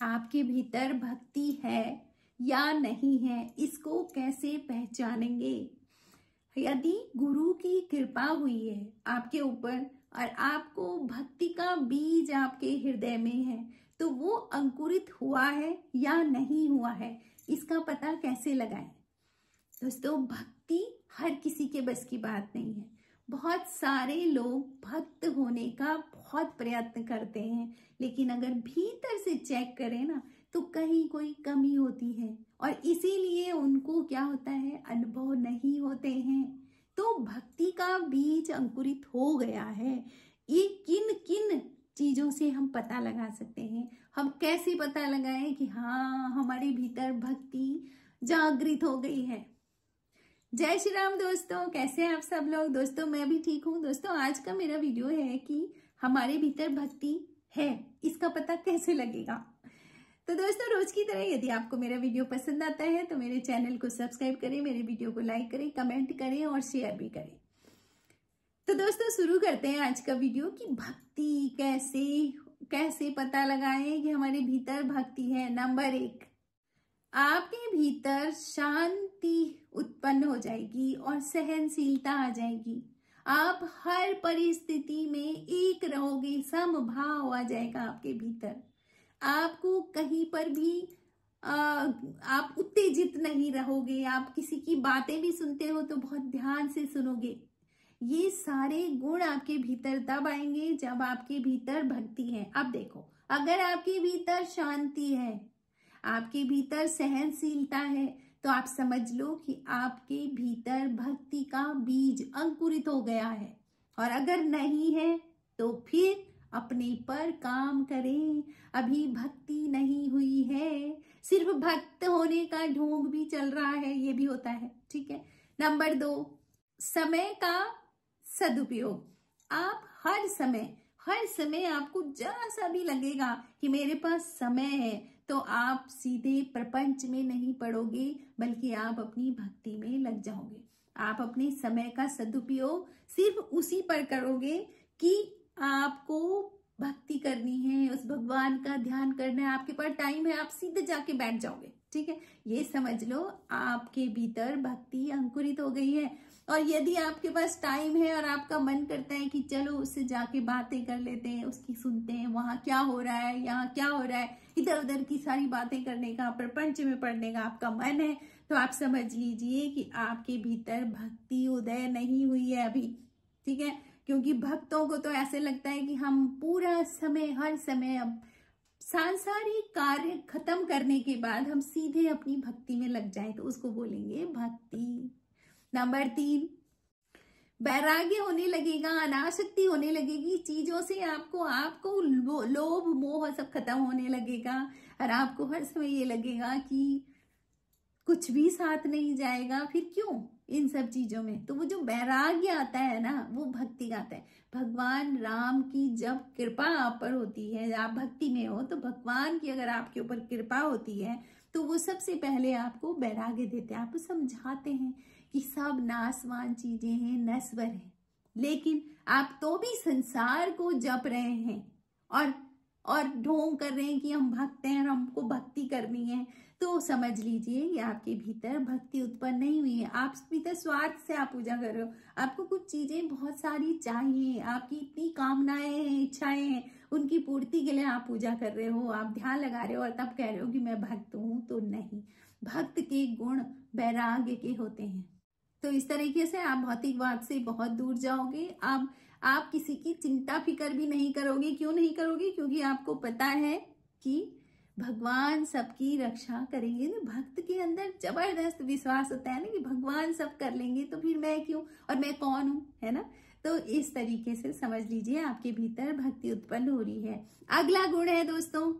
आपके भीतर भक्ति है या नहीं है, इसको कैसे पहचानेंगे? यदि गुरु की कृपा हुई है आपके ऊपर और आपको भक्ति का बीज आपके हृदय में है, तो वो अंकुरित हुआ है या नहीं हुआ है, इसका पता कैसे लगाएं? दोस्तों, भक्ति हर किसी के बस की बात नहीं है। बहुत सारे लोग भक्त होने का बहुत प्रयत्न करते हैं, लेकिन अगर भीतर से चेक करें ना, तो कहीं कोई कमी होती है और इसीलिए उनको क्या होता है, अनुभव नहीं होते हैं। तो भक्ति का बीज अंकुरित हो गया है। ये किन किन चीजों से हम पता लगा सकते हैं? हम कैसे पता लगाएं कि हाँ, हमारे भीतर भक्ति जागृत हो गई है? जय श्री राम दोस्तों, कैसे हैं आप सब लोग? दोस्तों, मैं भी ठीक हूँ। दोस्तों, आज का मेरा वीडियो है कि हमारे भीतर भक्ति है, इसका पता कैसे लगेगा। तो दोस्तों, रोज की तरह यदि आपको मेरा वीडियो पसंद आता है तो मेरे चैनल को सब्सक्राइब करें, मेरे वीडियो को लाइक करें, कमेंट करें और शेयर भी करें। तो दोस्तों, शुरू करते हैं आज का वीडियो कि भक्ति कैसे पता लगाएं कि हमारे भीतर भक्ति है। नंबर 1, आपके भीतर शांति उत्पन्न हो जाएगी और सहनशीलता आ जाएगी। आप हर परिस्थिति में एक रहोगे, समभाव आ जाएगा आपके भीतर। आपको कहीं पर भी आप उत्तेजित नहीं रहोगे। आप किसी की बातें भी सुनते हो तो बहुत ध्यान से सुनोगे। ये सारे गुण आपके भीतर तब आएंगे जब आपके भीतर भक्ति है। अब देखो, अगर आपके भीतर शांति है, आपके भीतर सहनशीलता है, तो आप समझ लो कि आपके भीतर भक्ति का बीज अंकुरित हो गया है। और अगर नहीं है तो फिर अपने पर काम करें। अभी भक्ति नहीं हुई है, सिर्फ भक्त होने का ढोंग भी चल रहा है, ये भी होता है। ठीक है। नंबर 2, समय का सदुपयोग। आप हर समय आपको जरा सा भी लगेगा कि मेरे पास समय है, तो आप सीधे प्रपंच में नहीं पड़ोगे, बल्कि आप अपनी भक्ति में लग जाओगे। आप अपने समय का सदुपयोग सिर्फ उसी पर करोगे कि आपको भक्ति करनी है, उस भगवान का ध्यान करना है, आपके पास टाइम है, आप सीधे जाके बैठ जाओगे। ठीक है, ये समझ लो आपके भीतर भक्ति अंकुरित हो गई है। और यदि आपके पास टाइम है और आपका मन करता है कि चलो उससे जाके बातें कर लेते हैं, उसकी सुनते हैं, वहां क्या हो रहा है, यहाँ क्या हो रहा है, इधर उधर की सारी बातें करने का, प्रपंच में पढ़ने का आपका मन है, तो आप समझ लीजिए कि आपके भीतर भक्ति उदय नहीं हुई है अभी। ठीक है, क्योंकि भक्तों को तो ऐसे लगता है कि हम पूरा समय, हर समय, अब सांसारिक कार्य खत्म करने के बाद हम सीधे अपनी भक्ति में लग जाएं, तो उसको बोलेंगे भक्ति। नंबर 3, वैराग्य होने लगेगा, अनासक्ति होने लगेगी चीजों से। आपको लोभ मोह सब खत्म होने लगेगा और आपको हर समय ये लगेगा कि कुछ भी साथ नहीं जाएगा, फिर क्यों इन सब चीजों में। तो वो जो वैराग्य आता है ना, वो भक्ति का आता है। भगवान राम की जब कृपा आप पर होती है, आप भक्ति में हो, तो भगवान की अगर आपके ऊपर कृपा होती है तो वो सबसे पहले आपको वैराग्य देते हैं। आपको समझाते हैं कि सब नाशवान चीजें हैं, नश्वर हैं, लेकिन आप तो भी संसार को जप रहे हैं और ढोंग कर रहे हैं कि हम भक्त हैं और हमको भक्ति करनी है, तो समझ लीजिए कि आपके भीतर भक्ति उत्पन्न नहीं हुई है। आप भीतर स्वार्थ से आप पूजा कर रहे हो। आपको कुछ चीजें बहुत सारी चाहिए, आपकी इतनी कामनाएं हैं, इच्छाएं हैं, उनकी पूर्ति के लिए आप पूजा कर रहे हो, आप ध्यान लगा रहे हो और तब कह रहे हो कि मैं भक्त हूं। तो नहीं, भक्त के गुण वैराग्य के होते हैं। तो इस तरीके से आप भौतिकवाद से बहुत दूर जाओगे। आप किसी की चिंता फिकर भी नहीं करोगे। क्यों नहीं करोगे? क्योंकि आपको पता है कि भगवान सबकी रक्षा करेंगे। ना, भक्त के अंदर जबरदस्त विश्वास होता है ना कि भगवान सब कर लेंगे, तो फिर मैं क्यों, और मैं कौन हूं, है ना। तो इस तरीके से समझ लीजिए आपके भीतर भक्ति उत्पन्न हो रही है। अगला गुण है दोस्तों,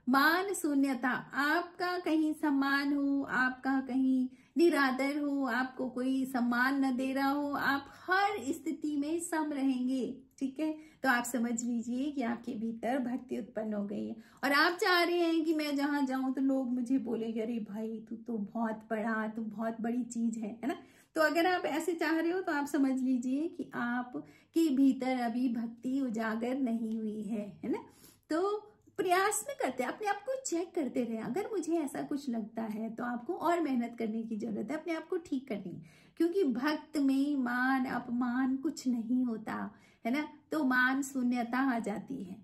मान शून्यता। आपका कहीं सम्मान हो, आपका कहीं निरादर हो, आपको कोई सम्मान न दे रहा हो, आप हर स्थिति में सम रहेंगे। ठीक है, तो आप समझ लीजिए कि आपके भीतर भक्ति उत्पन्न हो गई है और आप चाह रहे हैं कि मैं जहां जाऊं तो लोग मुझे बोलेंगे, अरे भाई तू तो बहुत बड़ा, तू बहुत बड़ी चीज है ना। तो अगर आप ऐसे चाह रहे हो तो आप समझ लीजिए कि आपके भीतर अभी भक्ति उजागर नहीं हुई है ना। तो प्रयास में करते हैं, अपने आप को चेक करते रहे। अगर मुझे ऐसा कुछ लगता है तो आपको और मेहनत करने की जरूरत है, अपने आप को ठीक करनी, क्योंकि भक्त में मान अपमान कुछ नहीं होता है ना, तो मान शून्यता आ जाती है।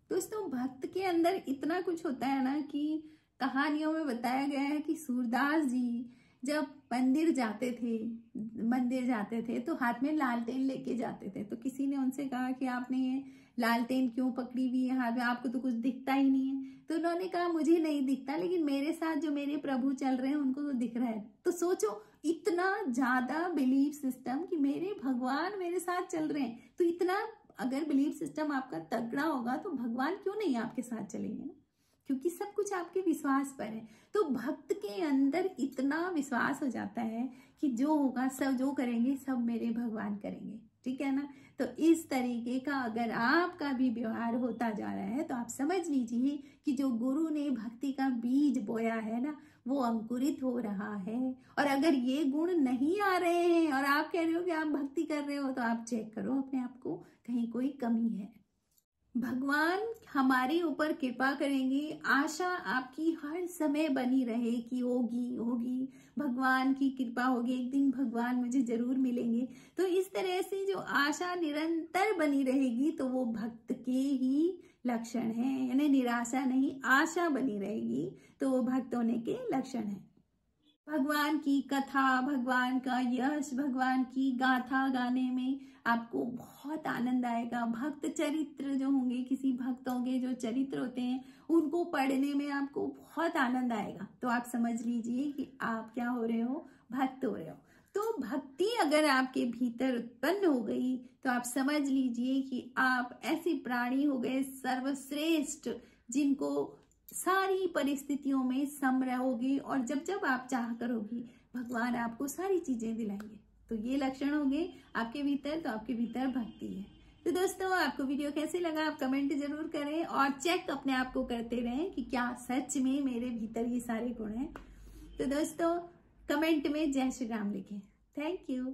दोस्तों भक्त के अंदर इतना कुछ होता है ना कि कहानियों में बताया गया है कि सूरदास जी जब मंदिर जाते थे तो हाथ में लालटेन लेके जाते थे। तो किसी ने उनसे कहा कि आपने ये लालटेन क्यों पकड़ी हुई है हाथ में, आपको तो कुछ दिखता ही नहीं है। तो उन्होंने कहा मुझे नहीं दिखता, लेकिन मेरे साथ जो मेरे प्रभु चल रहे हैं उनको तो दिख रहा है। तो सोचो इतना ज्यादा बिलीफ सिस्टम कि मेरे भगवान मेरे साथ चल रहे हैं। तो इतना अगर बिलीफ सिस्टम आपका तगड़ा होगा तो भगवान क्यों नहीं आपके साथ चलेंगे ना, क्योंकि सब कुछ आपके विश्वास पर है। तो भक्त के अंदर इतना विश्वास हो जाता है कि जो होगा सब, जो करेंगे सब मेरे भगवान करेंगे, ठीक है ना। तो इस तरीके का अगर आपका भी व्यवहार होता जा रहा है तो आप समझ लीजिए कि जो गुरु ने भक्ति का बीज बोया है ना वो अंकुरित हो रहा है। और अगर ये गुण नहीं आ रहे हैं और आप कह रहे हो कि आप भक्ति कर रहे हो तो आप चेक करो अपने आप को, कहीं कोई कमी है। भगवान हमारे ऊपर कृपा करेंगे, आशा आपकी हर समय बनी रहे कि होगी भगवान की कृपा होगी, एक दिन भगवान मुझे जरूर मिलेंगे। तो इस तरह से जो आशा निरंतर बनी रहेगी तो वो भक्त के ही लक्षण है, यानी निराशा नहीं आशा बनी रहेगी तो वो भक्त होने के लक्षण है। भगवान की कथा, भगवान का यश, भगवान की गाथा गाने में आपको बहुत आनंद आएगा। भक्त चरित्र जो होंगे, किसी भक्तों के जो चरित्र होते हैं उनको पढ़ने में आपको बहुत आनंद आएगा। तो आप समझ लीजिए कि आप क्या हो रहे हो, भक्त हो रहे हो। तो भक्ति अगर आपके भीतर उत्पन्न हो गई तो आप समझ लीजिए कि आप ऐसे प्राणी हो गए सर्वश्रेष्ठ, जिनको सारी परिस्थितियों में सम रहोगे और जब जब आप चाह करोगी भगवान आपको सारी चीजें दिलाएंगे। तो ये लक्षण होंगे आपके भीतर, तो आपके भीतर भक्ति है। तो दोस्तों आपको वीडियो कैसे लगा आप कमेंट जरूर करें और चेक अपने आप को करते रहें कि क्या सच में मेरे भीतर ये सारे गुण हैं। तो दोस्तों कमेंट में जय श्री राम लिखें। Thank you.